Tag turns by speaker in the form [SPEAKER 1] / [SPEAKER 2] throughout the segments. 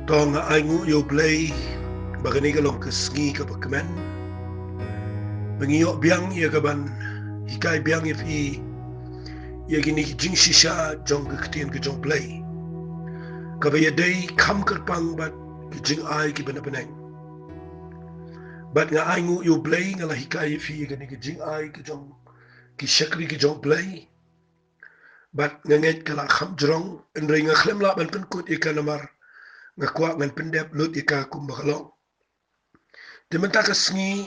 [SPEAKER 1] Tong aingu yo Blei bagani galong kesngi ka bakmen bangiyok biang ya gaban hikai biang if ya gini jing shisha Jong ketien ke Jong Blei ka ba day kam kerpang bat ke jing ai ki bana beneng bat nga aingu yo Blei ngala hikai if gani ke jing ai ke Jong ki Shakri ke Jong Blei bat nganget kala kham jrong en ringa khlem la ban pen kut ikanamar nga kwa ngan pendep lut ika kumbakalong Dimenta ka sngi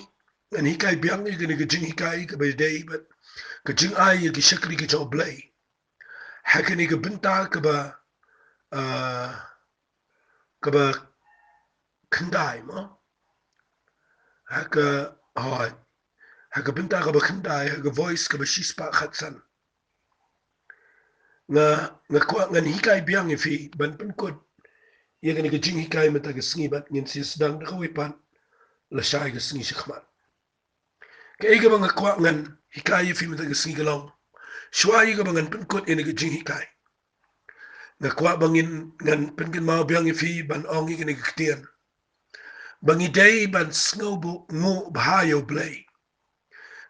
[SPEAKER 1] ngan hikai biang i gani ka jing hikai ka bay day but ka jing ai ki Shakri ki Jong Blei hakani ka binta ka ba khandai mo haka hoi haka binta ka ba khandai haka voice ka ba shispa khatsan nga kwa ngan hikai biang i ban pen kut ia gani ka jing hikai mata ka sngi bat ngin si sedang da kawipan la shai ka sngi shikmat ka ega ba nga kwa ngan hikai i mata ka sngi galong shwai ka ba ngan pen kut ina ka jing hikai nga kwa bangin ngan penkin mau biang i ban ongi gani ka ketien bangi day ban sngobu ngu bahayo Blei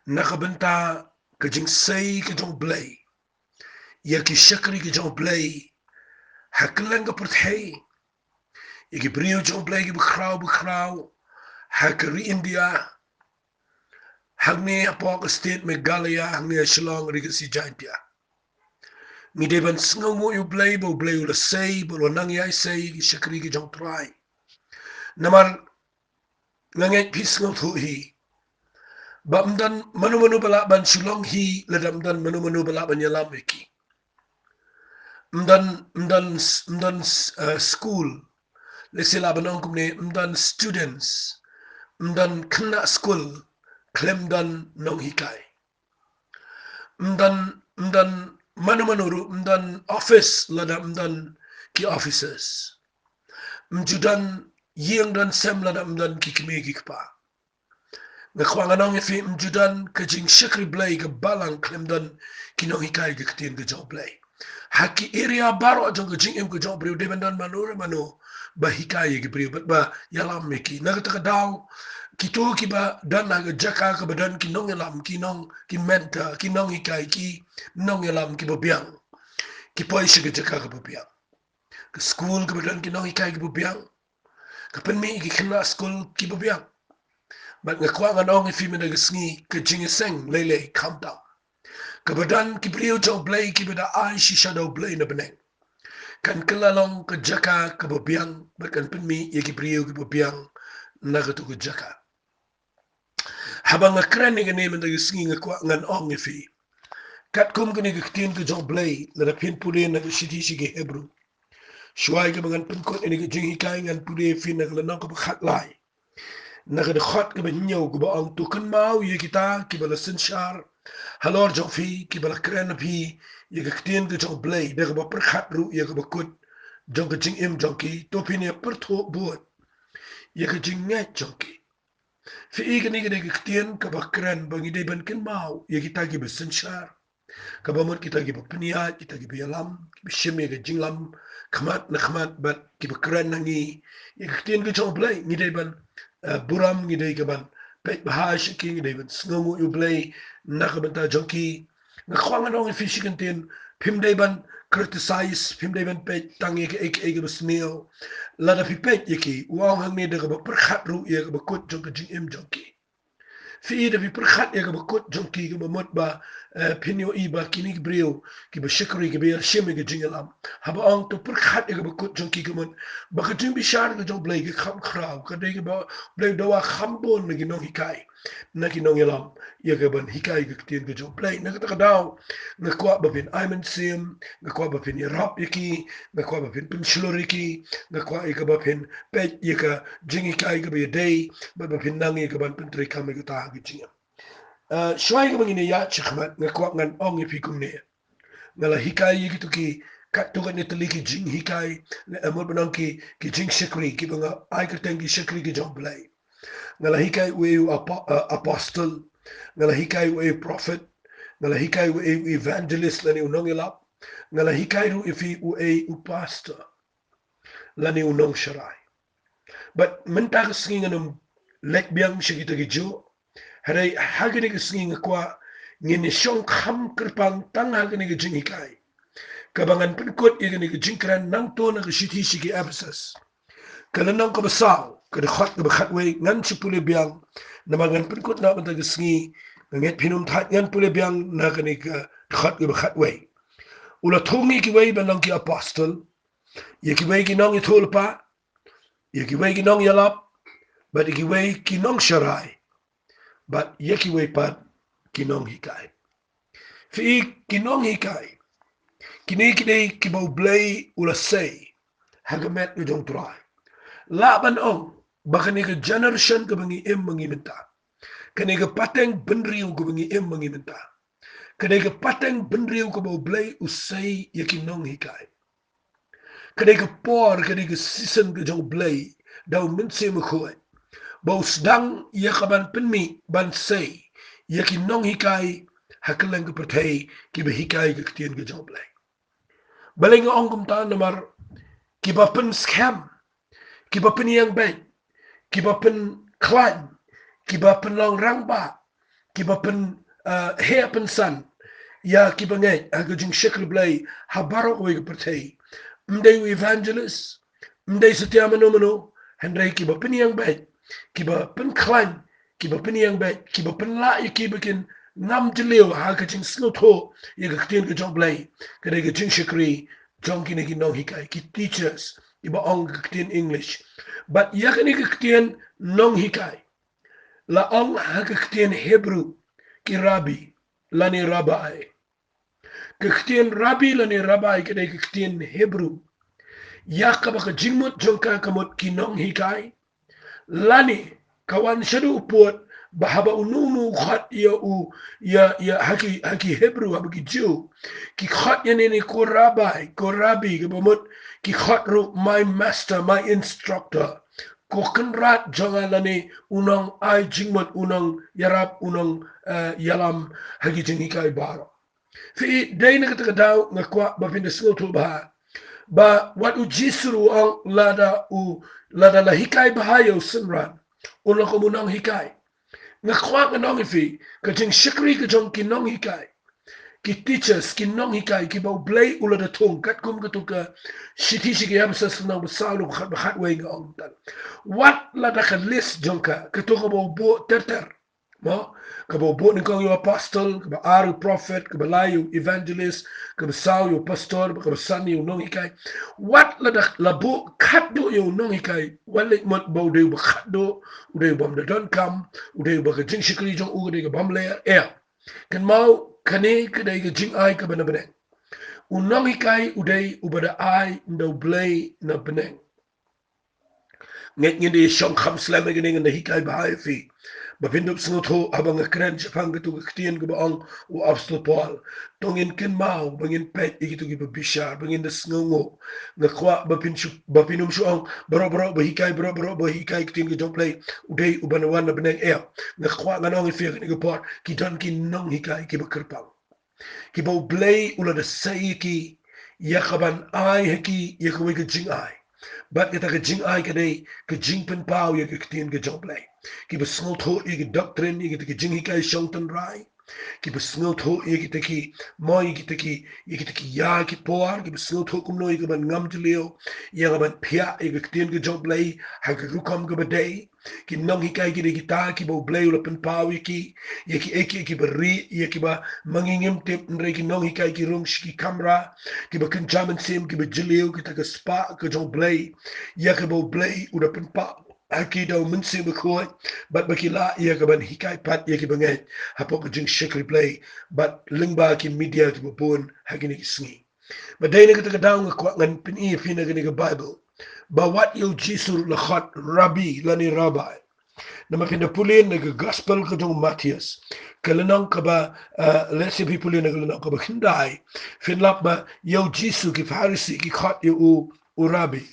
[SPEAKER 1] nakabenta ka jing say ka Jong Blei ya ki Shakri ka Jong Blei haklang ka perthei ya ki brio Jong Blei ki bekrau hakari India hangni apok state Meghalaya hangni Shillong ri si jaintia mi de ban sngomu yu Blei bo Blei ula say bo nang yai say ki Shakri ki Jong try namar nganget pisngo thu hi bamdan manu bala ban Shillong hi ladamdan manu bala ban yalam ki mdan school lesila banong kumne mdan students mdan kena school klemdan nong hikai mdan manu mdan office lada mdan ki officers mjudan yeng dan sem lada mdan ki kemegi kpa ngakwanganong ifi mjudan ka jing Shakri Blei ka balang klemdan ki nong hikai ka ketien ka Jong Blei haki area baro ajong ka jing im ka Jong Blei debendan manu ba hikai ki brio ba yalam meki nagata ka daw kito ki ba dan naga jaka ka badan ki nong yalam ki nong ki menta ki nong hikai ki nong yalam ki babiang ki poi shiga jaka ka babiang ka school ka badan ki nong hikai ki babiang ka penmi ki kena school ki babiang bat nga kwa nga nong ifi mena sngi ka jing seng lele calm down ka badan ki brio Jong Blei ki bada ai shi shadow Blei na beneng kan kelalong ka jaka ka babiang bat kan penmi ye ki brio ki babiang naga to ka jaka habang nga kren nga ne mena sngi nga kwa ngan ong ifi kat kum ka ni ka ketien ka Jong Blei na rapin pule na shiti shige Hebrew shwai ka bangan penkot ni ka jing hikai ngan pule fi na ka lanong ka bakhat lai naga de khot ka banyo ka ba ang tukan mau ye kita ki bala sinshar halor Jong fi ki bala kren fi ye ka ketien ka Jong Blei de ka ba perkhat ru ye ka ba kut Jong ka jing im Jong ki to pin ye pertho buat ye ka jing ngat Jong ki fi i ka ni ka de ka ketien ka ba kren bangi de ban ken mau ye kita ki ba sinshar ka ba mut kita ki ba pniat kita ki ba yalam ki ba shim ye ka jing lam khmat bat ki ba kren nangi ye ka ketien ka Jong Blei ni de ban buram ngi day kaban pet bahash ki ngi day ban sngomu yu Blei nakabanta Jongki nga khwanga nong fi shikantin pim day ban criticize pim day ban pet tangi ke ek besmeo lada fi pet yeki wang hang ne de ba perkhat ru ye ba kut Jong jing im Jongki fi da fi perkhat ye ba kut Jongki ga ba mot ba pinyo i ba kini brio ki ba Shakri ki ba shim ge jingalam haba ong to perkhat ye ba kut Jongki ga mot ba ka jing bi shar ga Jong Blei ga kham khrau ka de ba Blei do wa khambon gi nong hikai na ki nong yalam ye ga ban hikai ga tien ga Jong Blei na ka daw na kwa ba pin aiman sim na kwa ba pin rap yeki na kwa ba pin shloriki na kwa ye ga ba pin pet ye ga jing hikai ga ba day ba pin nang ye ga ban pin tre kam ga ta ga jing shwai ga bangine ya chkhmat na kwa ngan ong ye pi kum ne ngala hikai ye ki to ki kat to ni tali ki jing hikai amol banang ki jing Shakri ki banga ai ka tangi Shakri ki Jong Blei ngala hikai we apostle ngala hikai we prophet ngala hikai we evangelist lani unong ilap ngala hikai ru ifi u pastor lani unong sharai but menta ka singi nganum lek biang shigita gijo harai hagini ka singi ngakwa ngini shong kham kerpang tang hagini ka jingi kai kabangan penkot igini ka jingkran nang to na ka shiti shigi absas kalanang ka basaw kada khot ka bakhatwe ngan chipule biang namagan penkot na banta ka singi nget pinum that ngan pule biang na kani ka khot ka bakhatwe ula thongi ki wei banang ki apostle ye ki wei ki nong itulpa ye ki wei ki nong yalap but ye ki wei ki nong sharai but ye ki wei pat ki nong hikai fi ki nong hikai kini kini ki bau Blei ula sei hagamet ni jong try laban ong bakani ka generation ka bangi em mangi menta kani ka pateng benriu ka bangi em mangi menta kani ka pateng benriu ka bau Blei usai ye ki nong hikai kani ka por kani ka season ka jong Blei dau mense mo khoi bau sedang ye ka ban penmi ban sei ye ki nong hikai hakalang ka pertai ki ba hikai ka ktien ka jong Blei baling ong kum ta namar ki ba pen scam ki ba pen yang bank ki ba pen klan ki ba pen long rang ba ki ba pen hair pen san ya ki ba ngai aga jing Shakri Blei habaro ko ga pertai mdai evangelist mdai setia mano hendrai ki ba pen yang bank ki ba pen klan ki ba pen yang bank ki ba pen la ki ba kin nam jleo ha ka jing slot ho ye ga ktien ga jong Blei ka ga jing Shakri Jong kini ki nong hikai ki teachers iba ong ka ktien English but ya kini ka ktien nong hikai la ong ha ka ktien Hebrew ki rabbi lani rabbi ka ktien rabbi lani rabbi ka ka ktien Hebrew ya ka ba ka jingmut jong ka kamot ki nong hikai lani kawan shadu upot bahaba ununu khat ya haki Hebrew haki Jew ki khat ya ni ko rabbi ke bamut ki khat ru my master my instructor ko kenrat jangalani unang ai jingmat unang yarap unang yalam haki jingikai baro fi dai na kata daw ngakwa ba pinda sul ba wat u jisru ang lada la hikai bahayo sunran ulang komunang hikai ngakwa ka nong ifi ka jing Shakri ka jong ki nong hikai ki teachers ki nong hikai ki bau Blei ula da tung kat kum ka tuka shiti shiki yam sa sunang basalu ka khat wei nga ong tan wat la da ka list jong ka tuka bau bo ter mo ka bau bo ni kong yo apostle ka ba aru prophet ka ba layu evangelist ka ba saw yo pastor ka ba san yo nong hikai wat la da la bo khat do yo nong hikai wale mot bau de ba khat do ude bam da don kam ude ba ka jing Shakri jong ude ka bam le kan mau kane kadai ga Jingai ka bana bana unong hikai udai ubada ai ndo Blei na bana nget ngende shong kham slam ga ngen na hikai bahai fi ba pindup snot ho abang kran japang tu ga ktien ga bang u apostol Paul tongin ken mau bangin pet igitu gi bishar bangin da sngo nga kwa ba pinum shuang bro ba hikai bro ba hikai ktien ga jong Blei udai ubana wan na bana nga kwa nga nong fi ga por ki don ki nong hikai ki ba kerpang ki bau Blei ula da sai ki yakaban ai heki yakwe ka Jingai bat kita ka Jingai ka dei ka jingpen pau ya ka ktien ka jong Blei ki ba snol tho ya ka doctrine ya ka jing hikai shongtan rai ki ba snol tho ya ka ki moi ki ya ki poar ki ba snol tho kum no ya ka ban ngam jleo ya ka ban pia ya ka ktien ka jong Blei ha ka rukam ka ba dei ki nong hikai ki de ta ki bau Blei ula pen pau ya ki eki ki ba ri ya ki ba mangingim tip nre ki nong hikai ki rum shiki kamera ki ba ken jaman sim ki ba jilio ki ta ka spa ka jong Blei ya ka bau Blei ula pen pau aki daw mensi bekoi bat bakila ia ka ban hikai pat ia ki bangai hapo ka jing Shakri Blei bat lingba ki media ki bopon hagini ki sngi ba dai ne ka daw nga ngan pin i fina gani ka Bible ba wat yo jisul la khat rabbi lani rabbi na mapinda pulin na gospel ka jong Matthias kalanang ka ba let's say people in kalanang ka ba hindai finlap ba yo jisu ki farisi ki khat yo u rabbi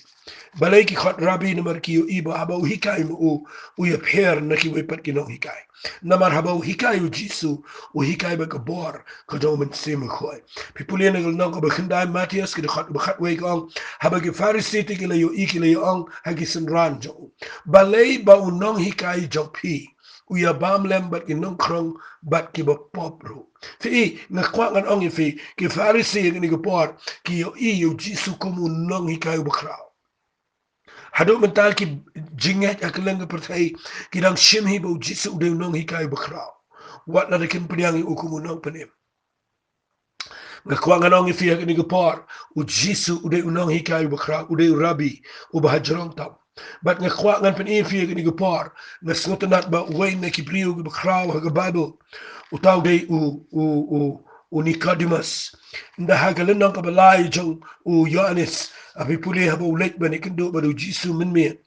[SPEAKER 1] Balai ki khot rabi namar ki iba habau hikai mo u ya pher na ki wepat ki nong hikai. Namar habau hikai u jisu u hikai ba ka bor ka jong men se me khoi. Pipulia na nong ka ba khindai Matias ki khot ba khat we kong haba ki Pharisee ti ki la yo iki la yo ong ha ki sin ran jo. Balai ba u nong hikai jo pi. U ya bam lem bat ki nong krong bat ki ba pop ro. Fi na kwa ngan ong fi ki Pharisee ki ni ka por ki yo i yo jisu kumu nong hikai ba krao. Hadok mental ki jingat akalang pertai kidang shimhi bau jisu udah nong hikai bakrau. Wat na dekin peniang ukumu nong penim. Ngakwa nganong ifia kini gepor u jisu udah nong hikai bakrau udah rabi u bahajrong tam. Bat ngakwa ngan pen ifia kini gepor ngasngotanat ba way na kipriu bakrau haga Bible utau dei u Nicodemus nda hagalenang kabalay jong u Yohanes api puli haba ulit ba ni kendo ba do Jisu minme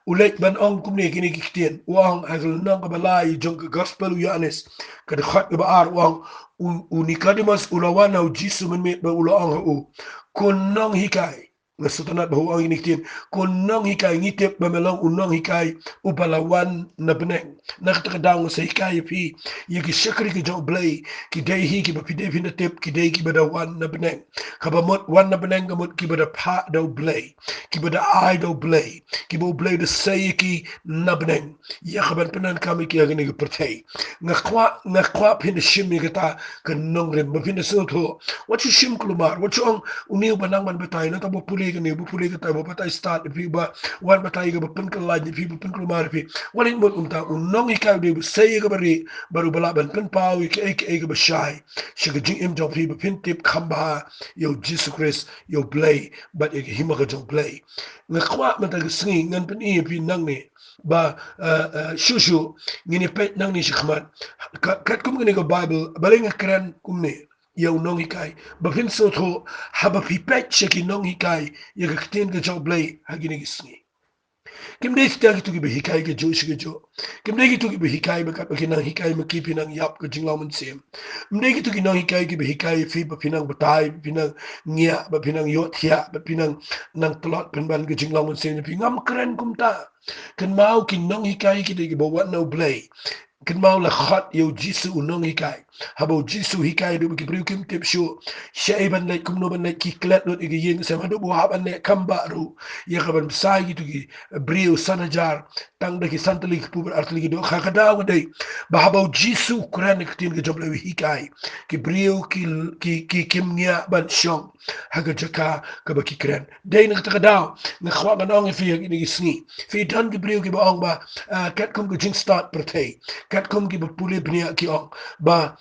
[SPEAKER 1] ulit ban ong kumne kini kiktian uang hagalenang kabalay jong ka gospel u Yohanes kada khat ba ar uang u Nicodemus ulawan u Jisu minme ba ulaang u kunong hikai nasutanat bahu ang iniktin kunong hikai ngitip ba melong unong hikai upalawan na beneng nakatakadang sa hikai pi yagi Shakri ki Jong Blei ki day hi ki ba pide pinatip ki day ki bada wan na beneng kabamot wan na beneng gamot ki bada pa daw Blei ki bada ai daw Blei ki bo Blei da say ki na beneng yakaban penan kami ki agani ki pertay ngakwa pinashim ni kata kanong rin ba pinasoto what you shim kulumar what you ang uniw banang man betay na tabo puli ka tayo patay start if ba wan patay ka ba pangkalay if ba pangkulumar if walin mo unta unong ikaw di say ka bari baru balaban pangpaw ika ba shy siya jing im jong if ba pintip kamba yo Jesus Christ yo Blei but ika hima ka jong Blei ngakwa man tayo singi ngan pan iya pinang ni ba shushu ngini pet nang ni shikman kat kum ngini ka Bible balay nga kran kum ni yaw nong hikai bafin so tho haba pipet sheki nong hikai ya kaktin ga job Blei hagini gisni kim dei sta ki tuki be hikai ga jo shi ga jo kim dei ki tuki be hikai ba kat bakin nang hikai ma ki pinang yap ga jinglaw man sem kim dei ki tuki nong hikai ki be hikai fi ba pinang batai pinang ngia ba pinang yot hia ba pinang nang tlot pen ban ga jinglaw man sem pi ngam kren kum ta kan mau ki nong hikai ki dei ki ba wat no Blei kan mau la khat yo jisu unong hikai habo jisu hikai do ki priu kim tip shu shai ban lai kum no ban lai ki klat lot igi yeng sam hado bo haban ne kamba ru ya kaban sai gitu ki briu sanajar tang da ki santali ki puber artli ki do khakada wa dai ba habo jisu kuran ki tin ki joble hikai ki briu ki kimnya ban shong haga jaka ka ba ki kran dai na ta daw na khwa ban ong fi ni sni fi dan ki briu ki ba ong ba kat kum ki jing start pertai kat kum ki ba puli bnia ki ong ba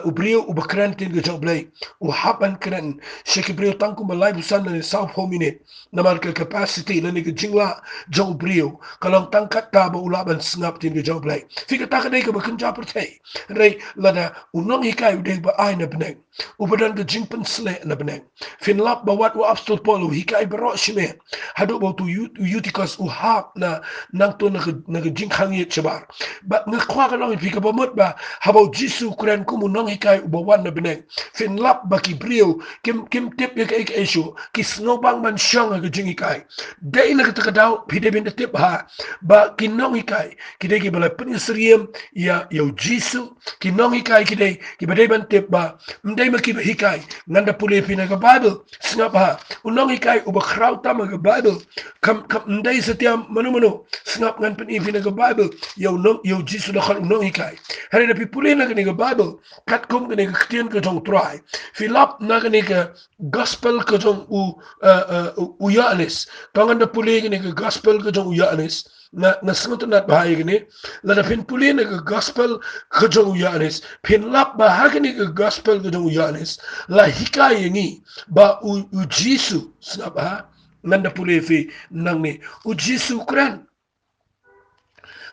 [SPEAKER 1] ubrio ubakran tin ga job Blei u hapan kran sheki brio tangku malai busan na south homine naman ka capacity na ni ga jingla job brio kalong tangkat ta ba ulaban snap tin ga job Blei fika ta ka dai ka bakin japur tai rei lada unong hikai udai ba ai na beneng ubadan ga jingpan sle na beneng finlap ba wat wa abstul polo hikai baro shime hado ba tu utikas u hap na nang to na ga jingkhang ye chabar ba ngakwa ka long fika ba mot ba habau jisu kuran kumu nong hikai ubawan na beneng fin lap baki brio kim tip ya kai esho ki snobang man shang ga jing hikai dai na ka daw pide bin tip ha ba ki nong hikai ki dai ki bala penisriem ya yo jisu ki nong hikai ki dai ki badai ban tip ba mdai ma ki hikai nganda pule pina ga Bible snap ha unong hikai uba kraut tama ga Bible kam mdai setiam manu snap ngan pen pina ga Bible yo jisu da khal unong hikai hari na pipule na ga Bible kat kum kene ka ktien ka jong try filap na kene ka gospel ka jong u Yohanes pangan da puli kene ka gospel ka jong u Yohanes na sangat na bahaya kene la da pin puli na ka gospel ka jong u Yohanes pin lap bahaya kene ka gospel ka jong u Yohanes la hikaya ngi ba u Jisu snap ha nanda puli fi nang ni u Jisu kran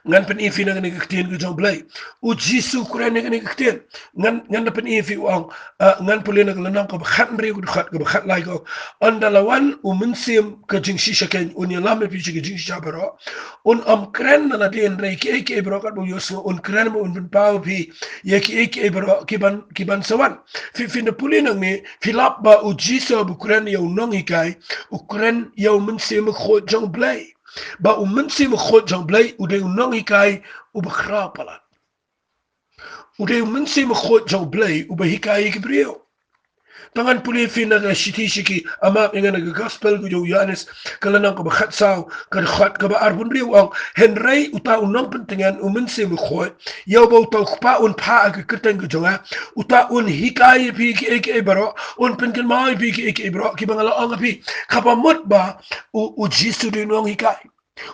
[SPEAKER 1] ngan pen ifi na ngi ktien ke Jong Blei u jisu kuren ngi ktien ngan pen ifi wang ngan pulin ngi lanang ko khat nri ko khat lai ko ondalawan u mensim ke jing shisha ken un yalam pi ke jing shisha baro un kren na den rei ke bro kat bu yos un kren mo un pau pi ye ke bro kiban sawan fi na pulin ngi filap ba u jisu bu kuren yo nong ikai u kuren yo mensim ko Jong Blei ba u mensim ko Jong Blei u de nong ikai u begrapala u de mensim ko Jong Blei u behikai ke brio pangan puli fina ga shiti shiki ama inga na gospel go Yohanes kala nang ko bakhat saw ka khat ka ba arbun riu ang henrei uta unang pentingan umense mo khoy yaw ba uta pa un pa ka kerteng go jonga uta un hikai pi ki baro un penkin mai pi ki baro ki bangala ang pi kapa mot ba u jisu de nong hikai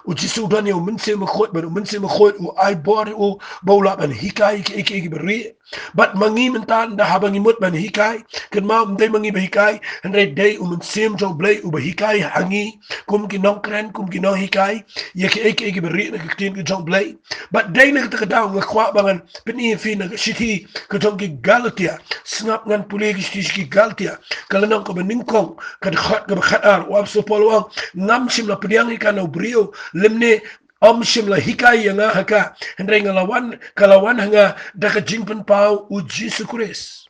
[SPEAKER 1] u jisu dan yo mense mo khoy ba mense mo khoy u ai bor u bola ban hikai ki bari but mangi mentan da habang imut ban hikai kan ma mday mangi bahikai handai day sim Jong Blei u bahikai hangi kum kinong kren kum kinong hikai ye ke eke beri na kitin ke Jong Blei but day na kita daw nga kwa bangan pini fi na shiti ke Jong ki Galatia snap ngan puli ki shiti ki Galatia kalanang ko beningkong kad khat ka bakhat ar wa so polwang ngam sim la pediang ikan no brio lemne shim la hikai yang haka hendai ngalawan kalawan hanga daka jingpen pau u Jesus Christ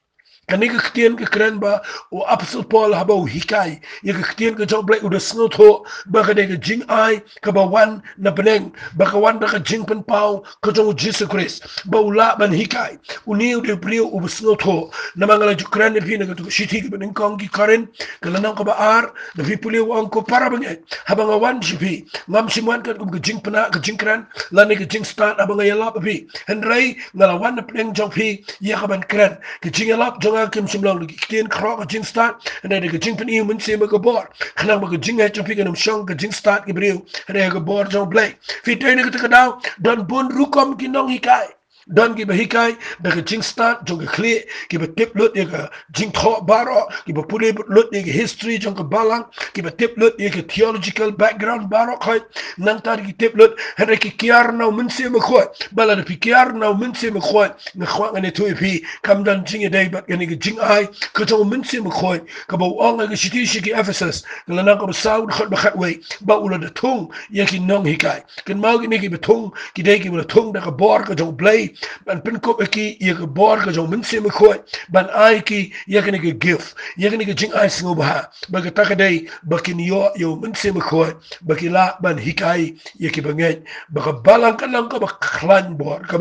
[SPEAKER 1] kaniga ktien ke kren ba o apostol Paul haba u hikai ye ke ktien ke Jong Blei u de snot ho ba ka de jingai ka ba wan na beneng ba ka wan da ka jingpen pau ka Jong Jesus Christ ba u la ban hikai u ni u de brio u snot ho na mangala ju kren ne pina ka tu shiti ke beneng kong ki karen ka lanang ka ba ar na vi puli u ang ko para banget haba nga wan jipi ngam simwan ka ke jingpena ka jingkran la ne ke jingstan aba nga yala pa pi henrei ngalawan na beneng Jong pi ye ka ban kren ke jingalap Jong kim simlang lagi kien krok jing start and then the jing pen iu mun se ma go bor khnang ma go jing ha chong pi kanam shong ka jing start ki briu and then go bor Jong Blei fi te ne ka daw don bon rukom ki nong hikai don ki ba hikai da ka jing start jong ka kle ki ba tip lut ye ka jing tho baro ki ba pule lut ye ka history jong ka balang ki ba tip lut ye ka theological background baro khoi nang tar ki tip lut and ki kiar na mun se ma khoi bala da pi kiar na mun se ma khoi na khwa ngane tu pi kam dan jing ye dai ba ni jingai ka jong mun se ma khoi ka ba ong ga shiti shiki Ephesus la na ka ba saud khat ba khat we ba ula da tung ye ki nong hikai ken mau ki ni ki ba tung ki dai ki ba tung da ka bor ka Jong Blei ban pin ko ki ye ka bor ka Jong mun se ma khoi ban ai ki ye ka ni ka gift ye ka ni ka jingai singo ba ba ka ta ka dai ba ki ni yo mun se ma khoi ba ki la ban hikai ye ki ba ngai ba ka balang ka lang ka ba khlan bor ka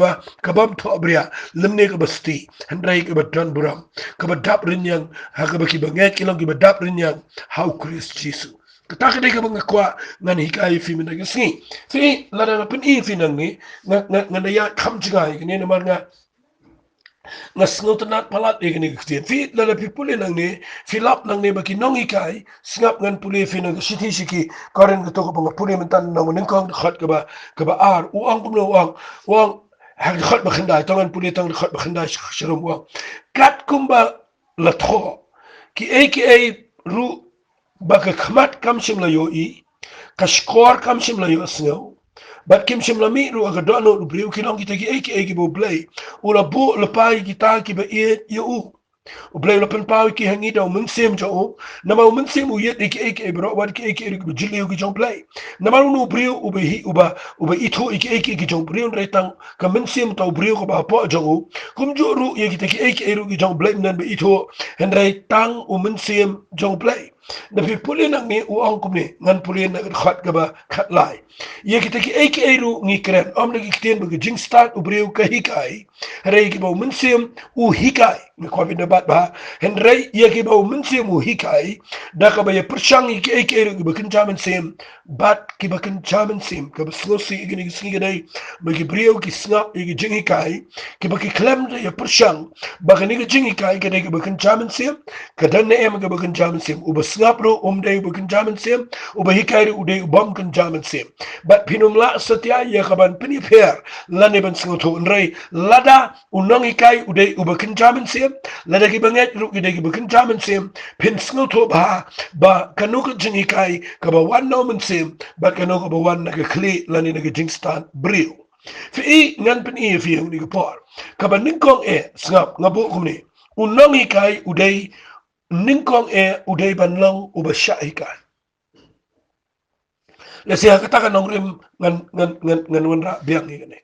[SPEAKER 1] ba to bria lemne ka ba sti handrai ka ba dan buram ka ba dap rin yang ha ka ba ki ba ngai ki lang ki ba dap rin yang how Christ Jesus Kataka de ka mga kwa ngan hikai fi mina ngi fi la na pin I fi nang ni nga na ya kham jingai ni na mar nga snot na palat e ni ktien fi la pi puli nang ni filap nang ni baki nong hikai sngap ngan puli fi nang shiti shiki karen ka to ko pang puli mentan na ning kong khat ka ba ar u ang kum no wang ha khat ba khandai tangan puli tang khat ba khandai shirum wang kat kumba la tho ki ru baka khmat kam shim la yo I ka skor kam shim la yo snow bat kim shim la mi ru aga dono ru briu ki nong ki eki bo Blei ula bu la pai ki ta ki ba e yo u Blei la pen pau ki hangi da mun sem jo na ma mun sem u yet ki eki bro wat ki eki ru jili ki Jong Blei na ma nu briu u ba hi u ba itu eki ki Jong briu re tang ka mun sem ta briu ko ba po jo kum jo ru ye ki eki ru ki Jong Blei nan ba itu hen re tang u mun sem Jong Blei na pi puli nang ni u ang kum ni ngan puli na khat ka ba khat lai ye ki eki ru ngi kren om na ki ktien ba jing start u briu ka hikai re ki ba mun sem u hikai ni ko bin bat ba hen re ye ki ba mun sem u hikai da ka ba ye pershang ki eki ru ki ba kin jaman sem bat ki ba kin jaman sem ka ba slosi ki ni singi dai ba ki briu ki snap ki jing hikai ki ba ki klem ye pershang ba ka ni ki jing hikai ka ki ba kin jaman sem ka dan ne em ka ba kin jaman sem u ba snap ro dai ba kin jaman sem u ba hikai ru dai bom kin jaman sem bat pinumla setia ya kaban peniper lane ban singoto nrai lada unong ikai udai ubakin jaman sem lada ki banget ru ki dai ubakin jaman sem pin singoto ba kanuka jing ikai ka ba wan no man sem ba kanuka ba wan na ka kli lane na ka jing stan brio Fi ngan pen fi ni por. Ka ban ning kong ngap ngabo kum ni. Unong hikai uday ning kong uday ban long ubasya hikai. Lesiya katakan nong rim ngan wanra biang ni.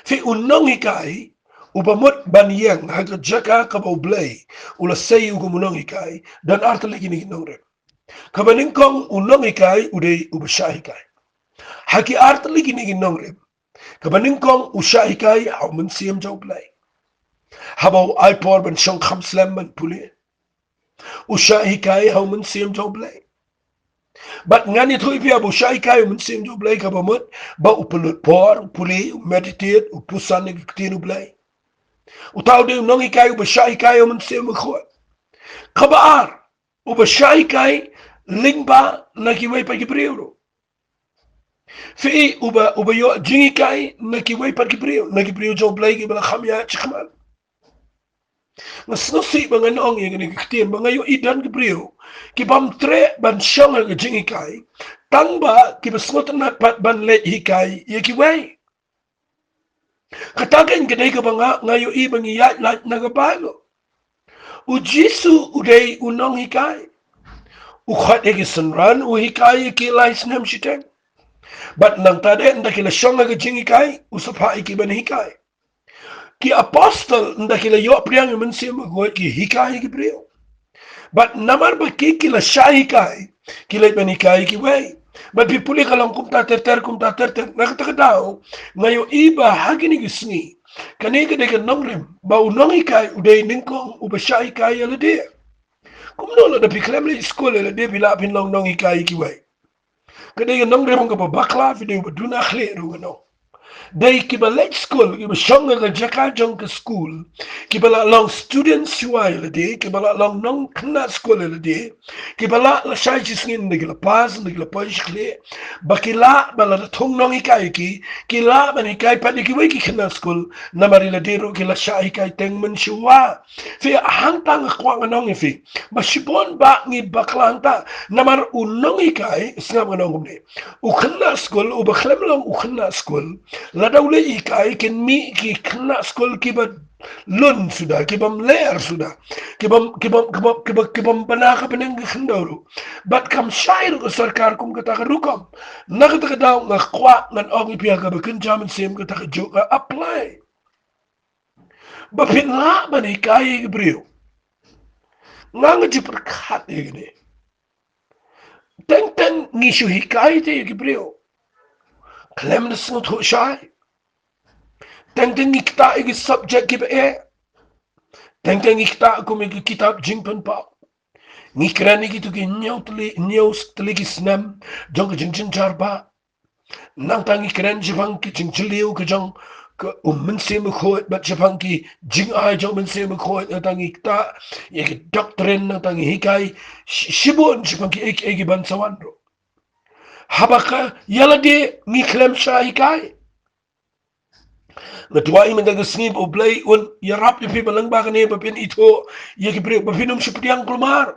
[SPEAKER 1] Fi unong hikai ubamot ban yang haga jaka ka Blei ula say ugumunong hikai dan arta lagi ni nong rim. Ka ban ning kong unong hikai uday ubasya hikai. Haki arta lagi ni nong rim. Kabaning kong usya hikai hau men siem jau Blei. Habau ai por ban shong kham slam ban puli. Usya hikai hau men siem jau Blei. Bat ngani thui pia bu usya hikai men siem jau Blei kabamut ba upulut por puli meditate upusan ni kitinu Blei. Utau de nong hikai usya hikai hau men siem khot. Kabaar ubasya hikai lingba nakiway pa kibriuro. Fi uba yo jingai nakiway pa kibriyo jau Blei ki bala khamya chikmal. Ngasnosi mga noong yung nagkikitin, mga yung idan kibriyo, kibam tre ban siyang ang jingikai, tangba kibasnotan na pat ban let hikai, yakiway. Katagan ganay ka ba nga yung ibang iyat lahat nagabalo. Ujisu uday unong hikai. Ukhat ekisanran, uhikai yakilay sinam siteng. Bat nang tade, ndakila siyang ang jingikai, usapa ikiban hikai. Ki apostol nda kila yo priang men se magoy ki hikai ki priyo. But namar ba ki kila shahikai kila ben hikai ki way. But pipuli kalang kumta ter nakatagadaw ngayo iba hagini gisni kanega de nongrim ba unong hikai uday ningkong uba shahikai ala de. Kumno la da piklemle school ala de bila pin long nong hikai ki way. Kanega nongrim ka ba bakla fide ba duna khle ru no. Day kiba late school, kiba shonga ka jaka jong ka school, kiba la long students shuai la de, kiba la long nong kna school la de, kiba la shai chisngin de kila pas, de kila pas kle, ba kila ba la thong nong ikai ki la ba ni kai pa de ki wei ki kna school, namari la de ro kila shai kai teng men shua. Fi hang tang kwa nong fi, ba shibon ba ngi baklang ta, namar unong ikai, snap nong ne. U kna school, u ba khlem long u kna school. Ladaule ikai ken mi ki kena skol kibat lun sudah kibam ler sudah kibam banaka peneng kendoro bat kam syair ko sarkar kum kata rukam nak kata daw nga kwa ngan ong ipia ka bakin jamin sim kata joka apply bapin la ban ikai brio ngang ji perkat ini teng ngishu hikai te brio klem na snot ho shy. Teng ikta igi subject kiba Teng ikta ko mi kitab jingpan pa. Ngikran igi to gi nyaw tli gi snam jong jing jarba. Nang tang ikran jipang ki jing liu ka jong ka men se me khot bat jipang ki Jingai jong men se me khot tang ikta igi doctrine nang tang hikai shibon jipang ki igi ban sawandro. Habaka yala de ngiklem sha hikai. Natuwa iman daga snib o Blei un yarap yung pibalang baka niya papin ito yakipriyo papinum si priyang kulmar.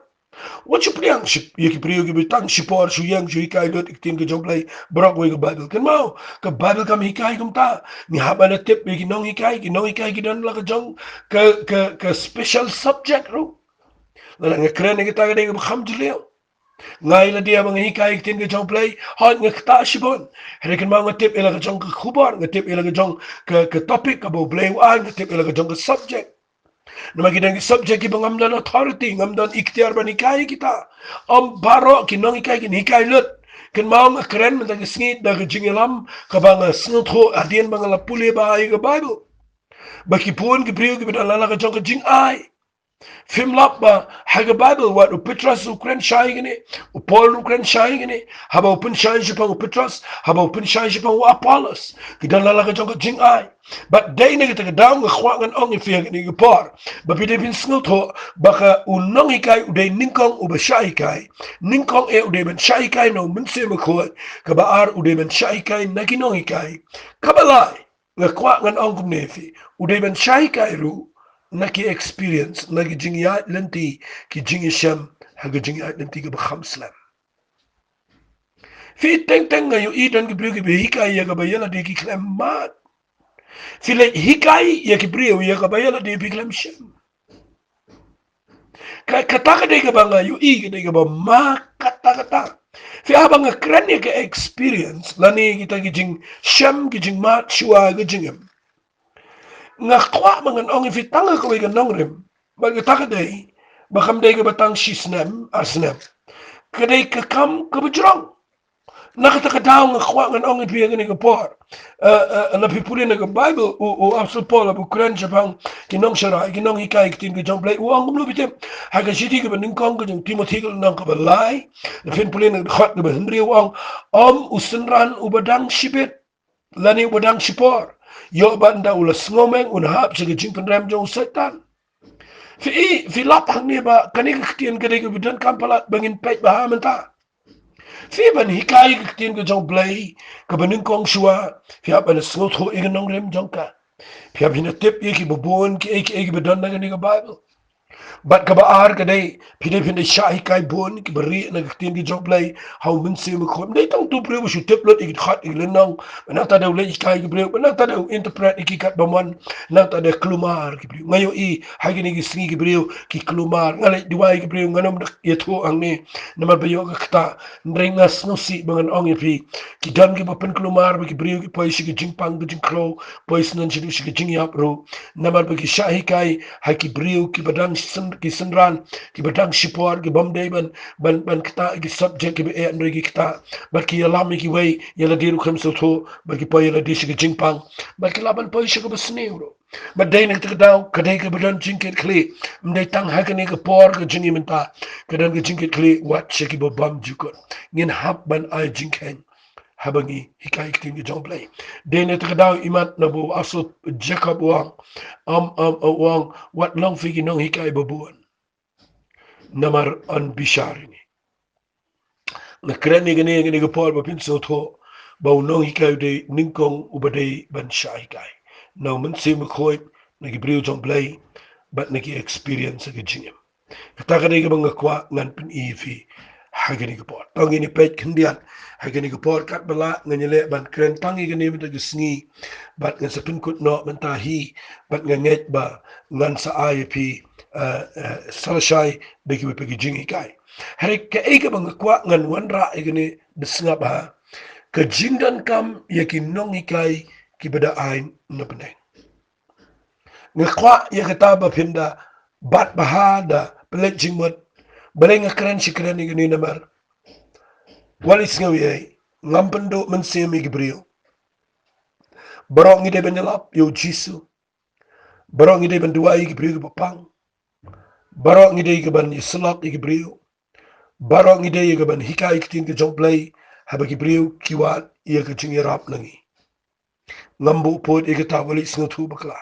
[SPEAKER 1] What si priyang yakipriyo gibitang si por suyang suyikay dot iktin ka jong Blei brokwe ka Bible. Kan mau ka Bible kam hikay kumta ni haba na tip ginong hikay gidan la ka jong ka special subject ro. Lalang nga kren nga taga nga bakam jiliyo. Ngay la dia mga hikay tin ka jong Blei hot nga kta sibon herikan mga tip ila ka jong ka kubar nga tip ila ka jong ka topic ka bo Blei waan nga tip ila ka jong ka subject na magidang subject ibang ngamdan authority ngamdan ikhtiar ba hikay kita baro kinong hikay kin hikay lut kan mao nga kren man sngit da ka jingilam ka ba nga snut ho adien mga lapuli ba ay ka Bible bakipun gibriyo gibidalala ka jong ka Jingai Fimlap ba haga Bible wat Petras Ukraine shay gini Paul Ukraine shay gini haba upin shay pang Petras haba upin shay pang Apollos kidan lalaka jong Jingai but day na kita daw nga khwangan ong ifiyag ni gipar bapide pin snut ho baka unong hikay uday ningkong uba shay hikay ningkong uday ben shay hikay no mense makhot kabaar uday ben shay hikay naginong hikay kabalay nga khwangan ong kumnefi uday ben shay hikay ru naki experience naki jingyat lenti ki jingyasham haga jingyat lenti ka bakham slam fi teng ngayon idan ki brio ki behika ya ka bayala de ki klemat File hikai ya kibriu ya kabayala de biglam shem. Kata de ka banga yu I de ka ba ma kata. Fi abang kran ya ka experience lani kita gijing shem gijing mat shua gijingem. Nga kwa mangan ong fi tanga ko ga nongrem. Ba ka de bakam de ka batang shisnem asnem. Kadai ka kam ka bujrong. Nakatakaw nga kwa nga ong ipi nga por. Na pipuli nga Bible o Apostle Paul abu Quran Japan kinong shara kinong hikai kitin ka Blei o ang gumlubitem haga shiti ka baning kong ka Timothy ka nang kabalay na pipuli nga khot ka Henry o ang usunran ubadang shibit lani ubadang shipor yo banda ulas ngomeng unahap sa gajing panram jong setan fi lapang niya ba kanig kitin ka bidan kampalat bangin pet bahamenta Fiban hikai kitin ka Jong Blei ka baning kong shua fiap an snot ho iganong rem jongka fiap hinatip iki bubun ki iki bedon na ka Bible Bat kabaar ka day, pinay siya hikay buon, kibari na kaktin ki Jong Blei, how min siya makom. Day tang tu priyo siya tiplot, ikit khat ilinang, manang tadaw lay hikay ki priyo, manang tadaw interpret ikikat baman, nang tadaw klumar ki priyo. Ngayon hagin ikisingi ki priyo, ki klumar, ngalay diway ki priyo, nganom yato ang ni, namarbayo ka kata, nrengas no si, bangan ong ipi, ki dan ki bapan klumar, ki priyo ki poy siya ki jingpang, ki jingklo, poy sinan siya ki jingyapro, namarbayo siya hikay, hay ki priyo, ki badang ki senran ki badang sipor ki bomday ban kita ki subject ki e andre ki kita ba ki alam ki way yala diru kham so tho ba ki pa yala dish ki jingpang ba ki laban pa shi ko basneuro ba day nak daw kadai ka badan jinket kle mday tang ha ka ne ka por ka jingi menta kadan ka jinket kle wat shi ki bo bam jukot ngin hab ban ay jinken habangi hikai kitin ki Jong Blei day nak daw imat na bo aso Jacob wang wang wat long figi nong hikai babuan namar an bishari ni na kreni gani ga por ba pin so tho ba nong hikai de ningkong ubade ban shai kai no man se mo khoi na gi brio Jong Blei but na gi experience ga jingem kata ga ga bang kwa ngan pin fi hagani ga por tong ni pet khindian hagani ga por kat bala ngani ban kren tangi gani mit ga sngi bat ngan sa pin kut no man ta hi bat ngan ba ngan sa IP salashai begi begi jingi kai hari ka ega bang kwa ngan wanra igani bisnga ba ka jingdan kam yakin nong ikai ki bada ain na peneng ngakwa ya kata ba pinda bat bahada pelet jingmot baleng kran shikran igani namar walis ngawi ngampendo man semi gibrio barong ide benyalap yo jisu barong ide benduai gibrio bapang barong ide gaban islak gibrio barong ide gaban hikai kitin ke Jong Blei haba gibrio kiwat ia ke jingirap nangi ngambu pod igata walis ngatu bakla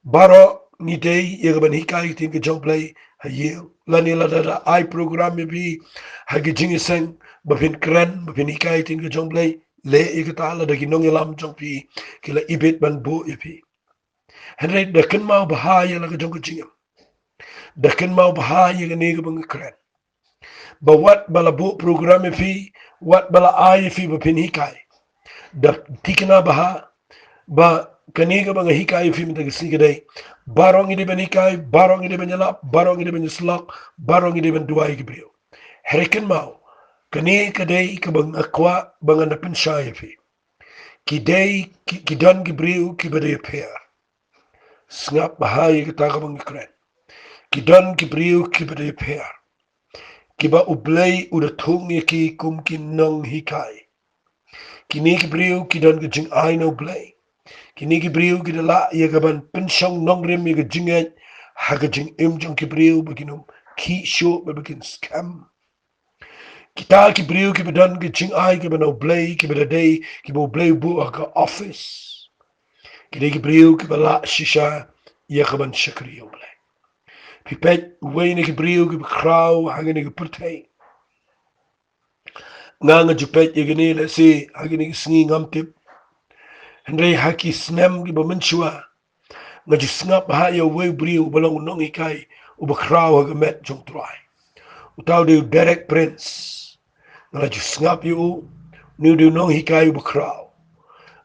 [SPEAKER 1] baro ide gaban hikai kitin ke Jong Blei haye lani ladada ai program bi hagi jingiseng bapin kren bapin hikai kitin ke Jong Blei le igata la dagi nong yalam Jong pi kila ibet ban bo ipi henry da kan mau bahaya la ke Jong jingam da kan mau bahaya ke nega bang kren ba wat bala bo program fi wat bala ai fi bapin hikai da tikna baha ba kaniga bang hikai fi mita gisi gidai barong ide ben hikai barong ide ben yalap barong ide ben slak barong ide ben duai gibrio heriken mau kani kadai ka bang akwa bang na pin shai fi kidai kidan gibrio kibade pair snap bahaya kita ka bang kren kidan gibrio kibade pair kiba ublei udah thung ki kum kin nong hikai kini ki brio ki don ki jing ai no blei kini ki brio ki la ye gaban penshong nong rem ye jingai ha ga jing im jong ki brio beginum ki show be begin scam kita ki brio ki don ki jing ai ki no blei ki be day ki bo blei bu ka office kini ki brio ki la shisha ye gaban Shakri yo blei pipet wayne ki brio ki kraw hangene ki purtei nga jupet yegini le si hagini sngi ngamtip Henry haki snem ki bamanchua nga jisngap ha ya we brio balong nong ikai uba kraw ha met jong try utaw de Derek Prince nga jisngap yu ni de nong ikai uba kraw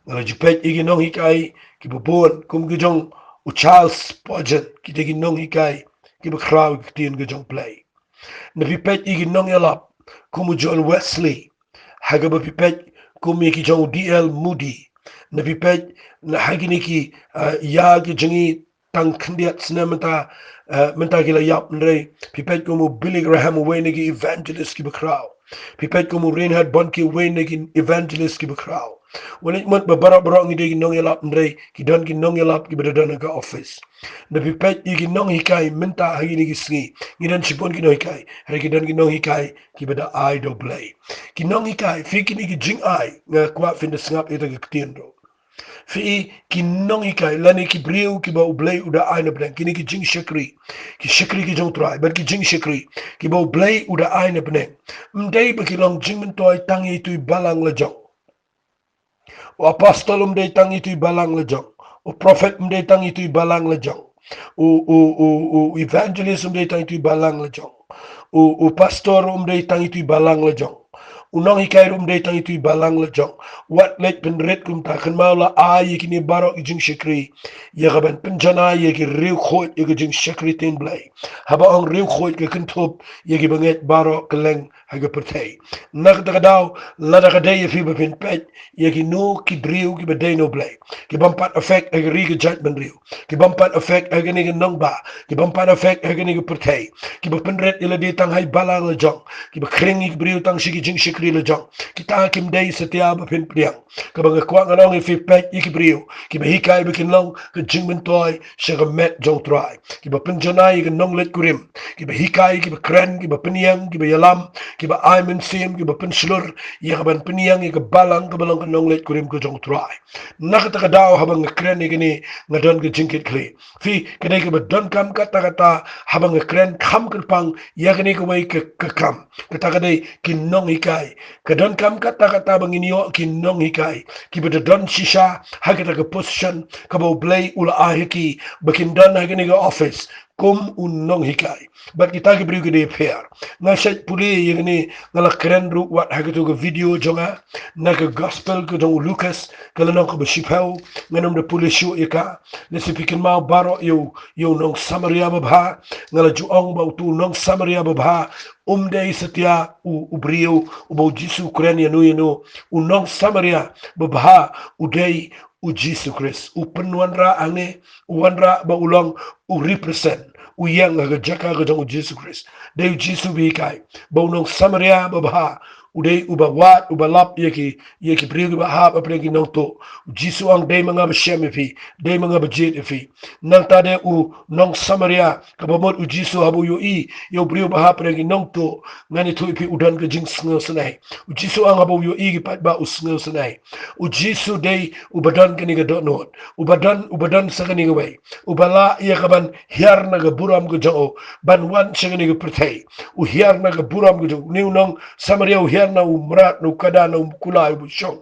[SPEAKER 1] ngala jipet igi nong hikai ki bobon kum gi jong u Charles Spurgeon ki tegi nong hikai ki be kraw ki tin gi jong Blei na pipet igi nong yalap kum John Wesley haga ba pipet kum ki jong DL Moody na pipet na hagini ki ya gi jongi tang khndiat sna menta gila yap nrei pipet kum Billy Graham wayne gi evangelist ki be kraw pipet kum Reinhard Bonnke wayne gi evangelist ki be kraw wala mot ba bara ngi de nong yalap ndrei ki don ki nong yalap ki beda ga office na pipet igi nong hikai minta hagi ni gisngi ngi dan chipon ki nong hikai hari ki don ki nong hikai ki beda ai do Blei ki nong hikai fi ki ni ki Jingai nga kwa fin de ngap eta ki tiendo fi ki nong hikai lani ki briu ki ba Blei uda ai na bden ki ni ki jing Shakri ki jong trai ber ki jing Shakri ki ba Blei uda ai na bden mdei ba ki long jing mentoi tangi tu balang la jong o apostol mdei tangi tu balang la jong o prophet mdei tangi tu balang la jong o evangelist mdei tangi tu balang la jong o pastor mdei tangi tu balang la jong unong hikai mdei tangi tu balang la jong wat let pen red kum ta kan maula a yikini baro jing Shakri ya gaban penjana yiki riu khot yiki jing Shakri tin Blei haba ong riu khot ke kentop yiki banget baro keleng haga pertai nak daw la daga day fi bepin pet yiki no ki driu ki bedai no Blei ki bampat effect ag riga judgment riu ki bampat effect ag ni nong ba ki bampat effect ag ni pertai ki bepin red ila di tang hai balang la jong ki bekring ki briu tang shiki jing Shakri la jong kita kim day setia bepin priang ka bang kwa ngalong fi pet yiki briu ki behikai bekin long ke jing mentoi shaga met jong trai ki bepin jonai ki nong let kurim ki behikai ki bekren ki bepiniang ki beyalam ki ba aimen sim ki bepin slur ya ban piniang ki balang ka balang ka nong let kurim ko jong trai nakata ka daw habang kren ni ngadon ke jingkit kli fi kadai ke badon kam kata habang kren kham kerpang ya ni ko wai ke kam kata kadai ki nong hikai kadon kam kata bangini yo ki nong hikai ki badon shisha hagata ke position ka bo Blei ula ahiki bakin dan hagani ga office kum unong hikai bat kita ki beri gede fair na shet puli yegni ngala keren ru wat hagatu ga video jonga na ga gospel ko dong Lucas kala non ko beshipau nganom de puli shu ika le sipikin ma baro yo nong Samaria babha ngala juong ba tu nong Samaria babha umde setia u brio u bo jisu kren ya no unong Samaria babha udei u Jesus Christ u penwanra ange u wanra ba ulang u represent u yang ga jaka ga jong Jesus Christ de Jesus bi kai ba unong Samaria ba ba udai uba wat uba lap yeki priu ba ha ba pregi nong to Jesus ang de mga ba shem fi de mga ba jet fi nang ta de u nong Samaria ka ba mod u Jesus habu yo priu ba ha pregi nong to ngani tu fi udan ga jing sngo sanai u Jesus ang habu yo i pat ba u sngo sanai u Jesus de u badan kani ga do not u badan sa kani ga wai u bala ya ka ban hiar na ga buram ga jo ban wan sa kani ga pertai u hiar na ga buram ga jo ni nong Samaria u hiar na umrat na ukada na umkula u shong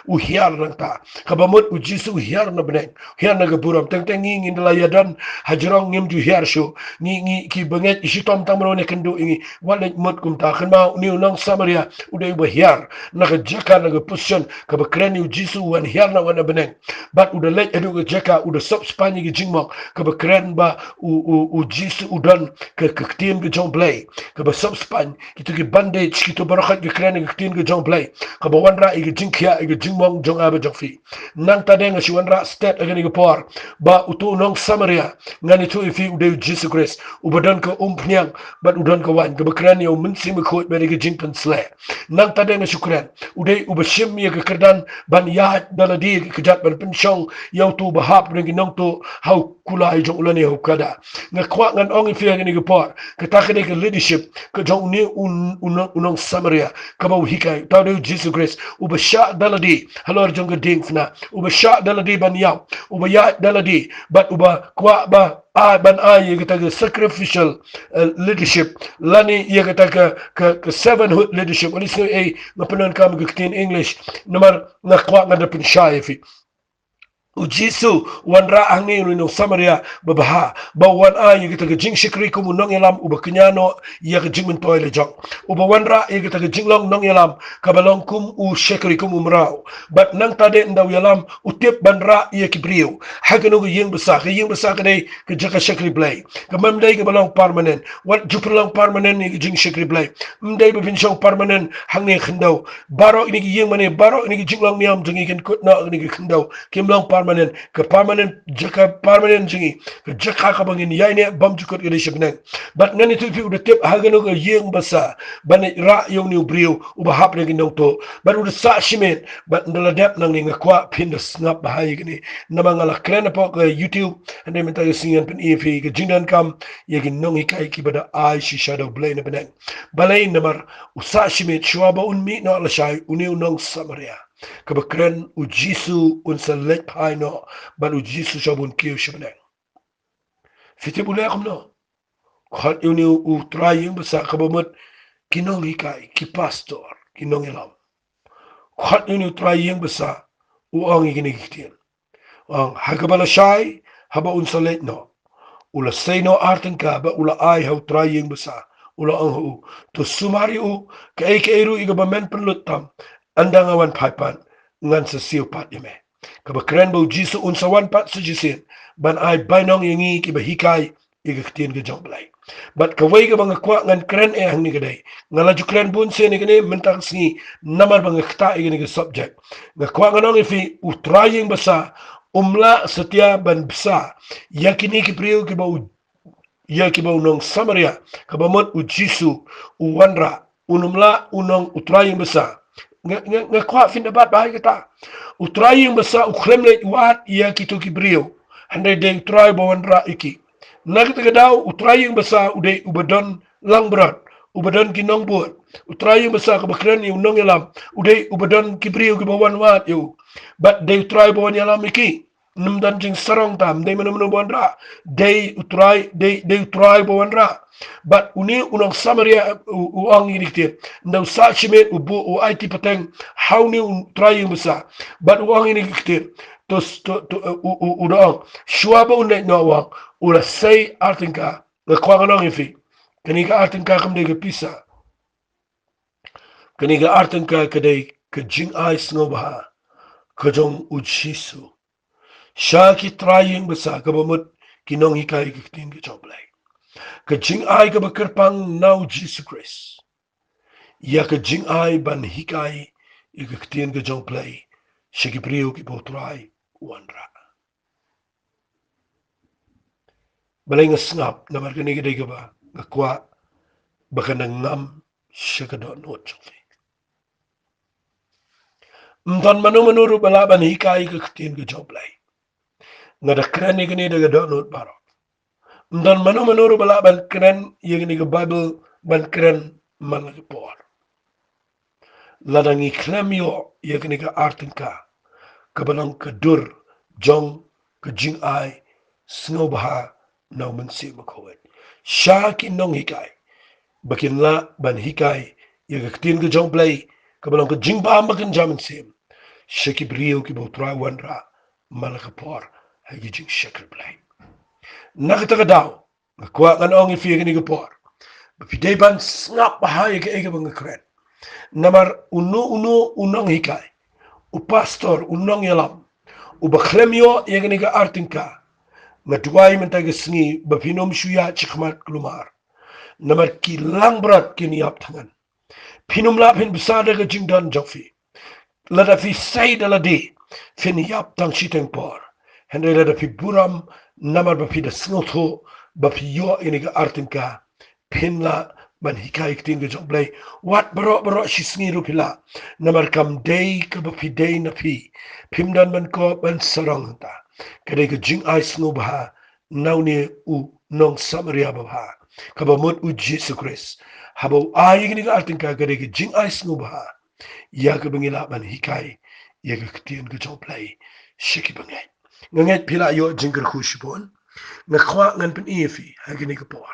[SPEAKER 1] u hiar na ta kabamot u jisu hiar na beneng hiar na gaburam teng ngin la yadan hajrong ngim ju hiar sho ngi ki banget isi tom tamro ne kendo ingi wala mot kum ta khanma ni nong Samaria u de ba hiar na ga jaka na ga position ka ba kreni u jisu wan hiar na wana beneng bat u de let edu ga jaka u de sop spani gi jingmok ka ba kren ba u jisu u don ka tim ga Jong Blei ka ba sop span kitu ki bandage kitu barakhat ga kren ga tin ga Jong Blei ka ba wanra i ga jingkia i ga jingmong jong aba jong fi nang ta de nga si wanra state ga ni ga por ba utu nong Samaria ngani tu ifi u de Jesus Christ u badan ka pnyang bat u don ka wan ka ba kren yo min sim ko be ga jingpan sle nang ta de nga shukran u de u ba shim ya ga kerdan ban ya daladi ka jat ban penshong yo tu ba hap ring nong tu hau kula i jong ulani hau kada nga kwa ngan ong ifi ga ni ga por ka ta ka de ka leadership ka jong ni unong Samaria kabau hikai tawde Jesus Christ uba sha daladi halor jonga dingfna uba sha daladi ban yaw uba ya daladi but uba kwa ba ban yegata sacrificial leadership lani yegata ka servanthood leadership wali so ngapanan kam gaktin English namar na kwa ngada pin sha yafi Ujisu wanra angni rino Samaria babaha ba wan a yigita ga jing Shakri kumu nong yalam uba kenyano ya ga jing mentoy le jong uba wanra yigita ga jing long nong yalam kabalong kum u Shakri kumu mrao bat nang tade ndaw yalam utip banra ya kibriyo hagano ga ying basa ka dai ka jaka Shakri Blei ka mamdai ga balong permanent wat jupralong permanent ni jing Shakri Blei mdai ba pinchong permanent hangni khandaw baro ini ying mane baro ini jing long niam jingi kan kutna ini khandaw kimlong permanent jaka permanent jingi ka jaka ka bangin yaine bam jukot gede shibneng bat ngani tu fi udah tip hagano ga yeng basa ban ra yong ni brio uba hap ne ginong to bat udah sa shimen bat ndala dep nang ni ngakwa pin da snap bahaya gini namangala kren po ka YouTube ande menta singan pen efi ka jingdan kam yegin nong hikai ki bada ai shi shadow Blei na beneng balai namar usa shimet shwaba unmi no ala shai uniu nong Samaria kabakren ujisu unsa lek pai no ban ujisu shabun kiyo shibneng fiti bule akum no khat uni u trying basa kabamut kinong hikai ki pastor kinong elam khat uni trying basa u ang igini gitien ang hagabala shai haba unsa lek no ula seno arten ka ba ula ai hau trying basa ula ang hu to sumari u ka eru iga bamen penlutam andang awan paipan ngan sa siu pat yame ka ba kren ba jisu unsa wan pat sa jisin ban ai bainong yangi ki ba hikai iga ktien ga Jong Blei bat ka wai ga bang kwa ngan kren e hang ni gadai ngala ju kren bun se ni gane mentang singi namar bang kta iga ni subject ga kwa nganong ifi u trying basa umla setia ban besa yakini ki priu ki bau ya ki bau nong Samaria kabamot ujisu uwanra unumla unong utraying besa nga kwa fin dapat bahai kata utraying besa ukremle wat ya ki to ki priu hande de utray bawanra iki nagita gadaw utraying besa uday ubadon langbrat ubadon kinong buat utraying besa kabakren yu nong yalam uday ubadon ki priu ki bawan wat yu but they try bawan yalam iki num dan jing sarong tam they manu bonra they try bonra but uni unong Samaria uang ini ktir ndau sa chimet ubu u IT pateng how ni trying besa but uang ini ktir to udong shwaba unai no wang ula say artinka the kwanganong ifi kanika artinka kamde ke pisa kanika artinka kadai ke Jingai sngobaha kajong ujisu Shaki trying basa kabamut kinong hikai kiktin ke Jong Blei. Ka Jingai ka bakerpang now Jesus Christ. Ya ka Jingai ban hikai ikiktin ke Jong Blei. Shaki priyo ki potray wanra. Balay nga sngap na margani ka ka ba nga kwa baka nangam siya ka doon not Jong Blei. Mtan manu balaban hikai kiktin ke Jong Blei. Nga da krani kani daga doon baro. Dan manu bala ban keren yang ni Bible ban keren malagpor. Ladang iklem yo yang ni artingka kabalang kadur Jong ka Jingai sngobaha na mansi makawet. Siya kinong hikai bakin la ban hikai yang katin ka Jong Blei kabalang ka Jingba makin jaman sim. Siya kibriyo kibautra wanra malagpor hagi Jing Shakri Blei. Nakatagadaw, nakuha nga noong ifiya ni Gapor. Mapideban snap bahaya ka ega mga kren. Namar unong hikay. U pastor unong yalam. U baklemyo yang ni ka arting ka. Nga duway man taga singi bapinom suya chikmat klumar. Namar kilang berat kiniyap tangan. Pinumlapin besada ka jingdan jokfi. Lada fi say daladi. Finiyap tang siteng por. Henry lada fi buram namar bapi da snotho bapi yo ini ga artinka pinla ban hikai ktin ga Jong Blei wat baro shisngi rupila namar kam day ka bapi day na pi pimdan man ko ban sarong ta kadai ga Jingai snu baha nauni u nong Samaria baha kabamut u Jesus Christ habo ay ini ga artinka kadai ga Jingai snu baha ya ka bangila ban hikai ya ga ktin ga Jong Blei shiki bangai nganget pila yo jingger khushibon nga kwa ngan pen efi hagini ka por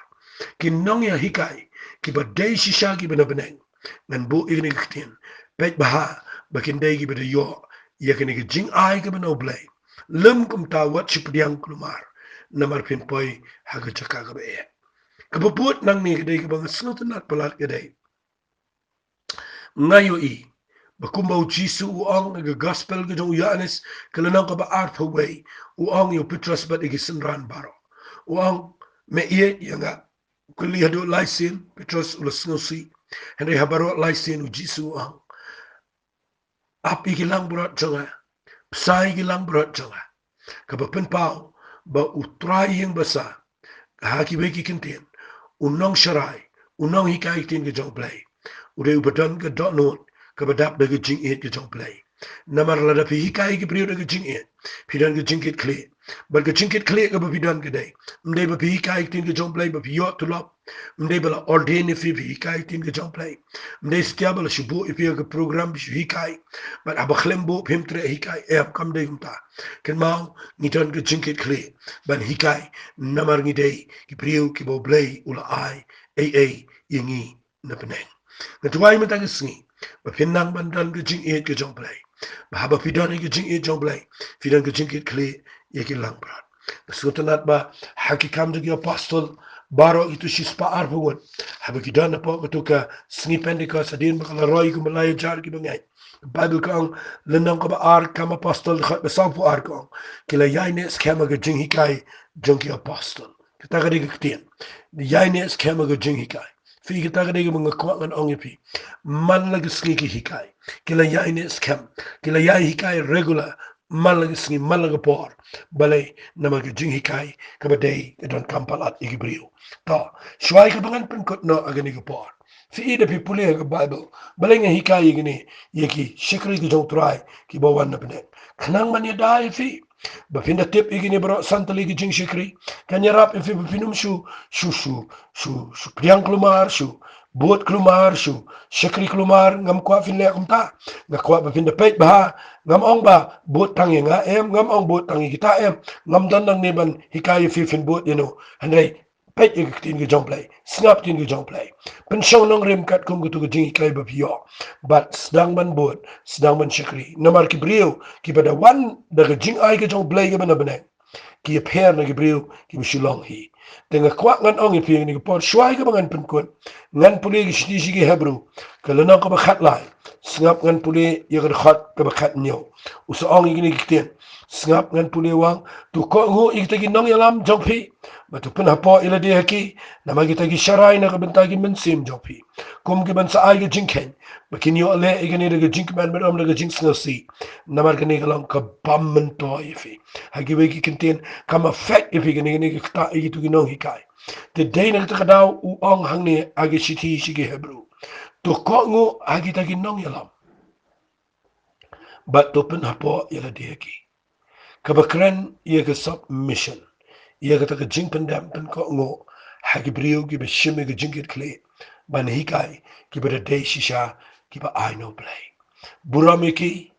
[SPEAKER 1] kinong ya hikai ki badai shisha ki banabaneng ngan bu igni ktin pet baha bakin dai ki bada yo ya kini ka Jingai ka bano Blei lem kum ta wat sipriang klumar namar pin poi haga jaka ga be kabut nang ni gede ga bang snut nat palat gede ngayo I bakumba jisu uang ga gospel ga jong yanes kalanang ka ba art way uang yo petras bat igisin ran baro uang me ye yanga kuli hado laisin petras ulasnosi henry habaro laisin u jisu uang api gilang berat jonga sai gilang berat jonga ka ba pen pau ba utrai yang basa haki beki kintin unong sharai unong hikai tin ga jong Blei udah ubadan ga dot note ka badap daga jing it ga jong Blei namar la da pi hikai ga priyo daga jing it pidan ga jing it kle bal ga jing it kle ga ba pidan ga dai mde ba pi hikai tin ga jong Blei ba pi yot tulop mde ba la ordain fi pi hikai tin ga jong Blei mde stiaba la shubu ipi ga program bi hikai but aba khlembo phim tre hikai e kam dai umta ken mau ni ton ga jing it kle ban hikai namar ngi dai ki priyo ki bo Blei ula ai ai yengi na peneng ngatwai mata ga singi ba pinang bandan ga jing it ga jong Blei ba haba pidan ga jing it jong Blei pidan ga jing it kle yeki lang brat sutanat ba hakikam ga apostol baro itu sispa arpungun haba kidan po matuka singi pentecost adin bakala roy ko malay jar ki bangay Bible kang lenang ka ba ar kam apostol khat ba sampu ar kang kila yaine skema ga jing hikai jong ki apostol kita ga digtian yaine skema ga jing hikai fi kita ga dig mga kwangan ong ipi man lag sniki hikai kila yaine skem kila yai hikai regular man lag sngi man lag por balay na mag jing hikai ka ba day ka don kampalat igibriyo ta shwai ka bangan pengkot no agani ka por fi ida pi puli ka Bible balay nga hikai gini yeki Shakri ki jong try ki bawan na penek kanang man ya dai fi ba pinda tip igini bro santali ki jing Shakri kanya rap fi pinum shu priang klumar shu buat klumar shu Shakri klumar ngam kwa fin le kumta nga kwa ba pinda pet ba ngam ong ba buat tangi nga ngam ong buat tangi kita ngam dan nang neban hikai fi fin buat handai pet tin ge jong Blei snap tin ge jong Blei pensyong nong rem kat kum gutu ge jing hikai ba pio but sedang man buat sedang man Shakri namar ki brio ki pada wan daga jing ai ge jong Blei ge bana bana ki appear na Gabriel ki mishulong hi tenga kwak ngan ong ipi ni por shwai ka bangan penkun ngan puli ki shiti shigi Hebrew kalana ka bakhat lai singap ngan puli ya ka khat ka bakhat nyo usa ong igini kiten singap ngan puli wang tu ko ngu igtagi nong yalam jongpi batu pen hapo ila de haki nama kita ki sharai na ka bentagi mensim jongpi kum ki ban sa ai ka jingken bakin yo ale igini daga jinkman ben om daga jinksnasi namar ka ni kalang ka bam mento ifi hagi weki kintin kama fek ifi gini kita itu ginong hikai te day na kita kadaw uong hangni agi shiti shigi Hebrew to ko ngu agi ta ginong yalam but to pen hapo yala diaki kabakren yaga submission yaga ta jing pendam pen ko ngu hagi brio gi beshime gi jingit kle ban hikai ki bada day shisha ki ba I know Blei buramiki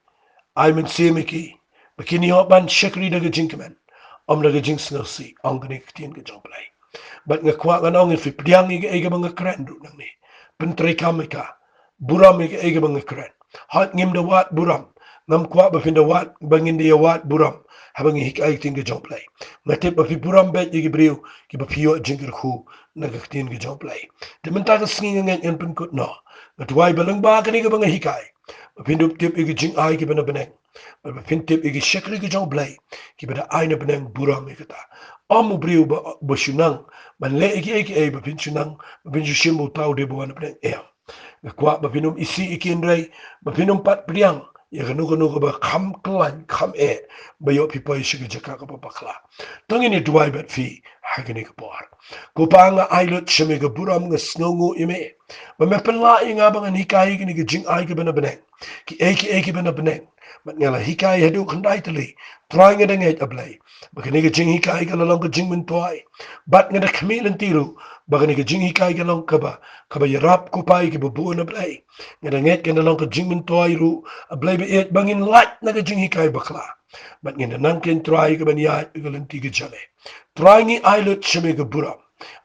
[SPEAKER 1] I men semiki bakini ban Shakri daga jinkman om daga jinks ngersi ang gani kitien ke jong Blei but nga kwa nga ong fi priang ega mga kren du nang ni pentre kamika buram ega mga kren hat ngim da wat buram ngam kwa ba finda wat bangin dia wat buram habang hikai tin ke jong Blei ngate ba fi buram bet igi brio ki ba pio jinger khu naga kitien ke jong Blei te menta ka singi ngen en pen kut no ngatwai balang ba kani ke mga hikai ba findup tip igi jing ai ki bana beneng ba fintip igi Shakri ke jong Blei ki bada ai na beneng buram ikata om brio ba shunang ban le iki ba pinchunang ba pinchushim mo tao de buwan na kwa ba pinum isi ikinray ba pinum pat priang ya kanu ba kham klan kham ba yo pipoy shigi jaka ka bakla tangini duai bat fi hagini ka por ko pa nga ailot shimi ga buram nga snongo ime ba me penla inga ba nga hikai gini ga jing ai ka bana beneng ki eki bana beneng mat ngala hikai hadu khandai tali try nga dengay ablay bagani ga jing hikai ka lalong ka jing min toy bat nga da kamilan tiru bagani ga jing hikai ka long ka ba yarap ko pai ki bubu na Blei nga da nget ka lalong ka jing min toy ru ablay ba et bangin light na ga jing hikai bakla bat nga da nangkin try ka ban ya ka lanti ka jale try ngi ailot shimi ka buram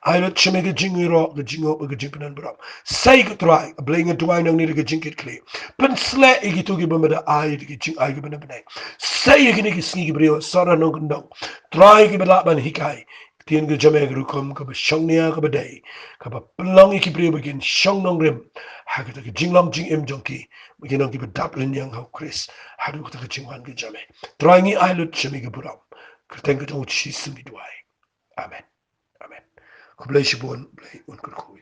[SPEAKER 1] Ailot chame ke jingi ro ke jingo ke jingpenan bram. Say ke try Blei nge tuai nang ni ke jingkit kle. Pen sle igi tu ke bamada ai ke jing ai ke bana bana. Say ke ni ke sngi ke brio sara nong kendong. Try ke bala ban hikai. Tien ke jame ke rukom ke ba shong nia ke badai. Ke ba pelang iki brio begin shong nong rim. Ha ke ke jinglam jing em jongki. Begin nong ke ba daplin yang hau Chris. Ha du ke jingwan ke jame. Try ngi ailot chame ke buram. Kerteng ke tong chi sumi duai. Amen. Amen. Ku Blei shi bon Blei un kur ku